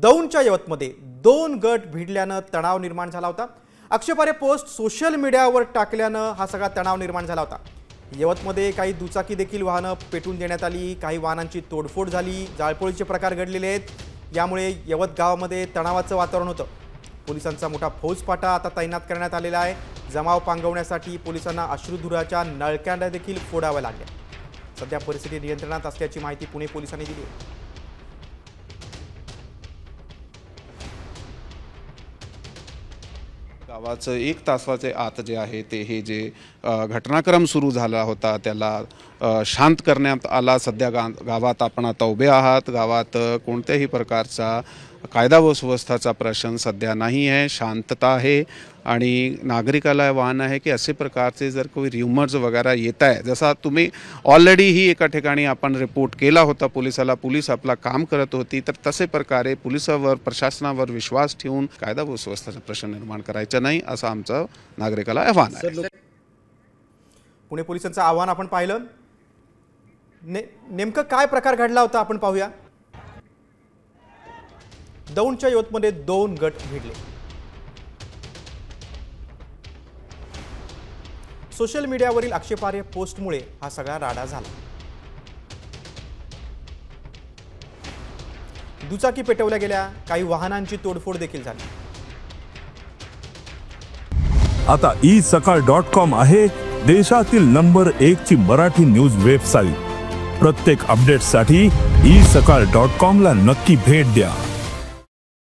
दौंडच्या यवतमध्ये दोन गट भिडल्यानं तणाव निर्माण झाला होता। आक्षेपार्ह पोस्ट सोशल मीडियावर टाकल्यानं हा सगळा तणाव निर्माण झाला होता। यवतमध्ये काही दुचाकी देखील वाहनं पेटून देण्यात आली, काही वाहनांची तोडफोड झाली, जाळपोळीचे प्रकार घडलेले आहेत। यामुळे यवत गावामध्ये तणावाचं वातावरण होतं। पोलिसांचा मोठा फौजफाटा आता तैनात करण्यात आलेला आहे। जमाव पांगवण्यासाठी पोलिसांना अश्रुधुराच्या नळक्या देखील फोडाव्या लागल्या। सध्या परिस्थिती नियंत्रणात असल्याची माहिती पुणे पोलिसांनी दिली आहे। गावाचं 1 तासाचे आत जे आहे ते हे जे घटनाक्रम सुरू झाला होता त्याला शांत करण्यात आला। सध्या गावात आपण आता उभे आहात। गावात कोणत्याही प्रकारचा कायदा व सुव्यवस्थेचा प्रश्न सध्या नाही आहे, शांतता आहे आणि नागरिकाला आव्हान आहे की असे प्रकारचे जर कोई र्यूमर्स वगैरह येत आहे, जसा तुम्ही ऑलरेडी ही एका ठिकाणी आपण रिपोर्ट केला होता पोलिसाला, पोलीस आपला काम करत होती, तर तसे प्रकारे पोलिसावर प्रशासनावर विश्वास ठेवून कायदा व सुव्यवस्थेचा प्रश्न निर्माण करायचा नाही असं आमचं नागरिकाला आव्हान आहे। पुणे पोलिसांचं आव्हान आपण पाहिलं। नेमकं काय प्रकार घडला होता आपण पाहूया। दौंडच्या यवतमध्ये 2 गट भिडले। सोशल मीडियावरील आक्षेपार्ह पोस्टमुळे हा सगळा राडा झाला। दुचाकी पेटवल्या गेल्या, काही वाहनांची तोडफोड देखील झाली। आता isakal.com आहे देशातील नंबर 1 ची मराठी न्यूज वेबसाईट। प्रत्येक अपडेटसाठी isakal.com ला नक्की भेट द्या।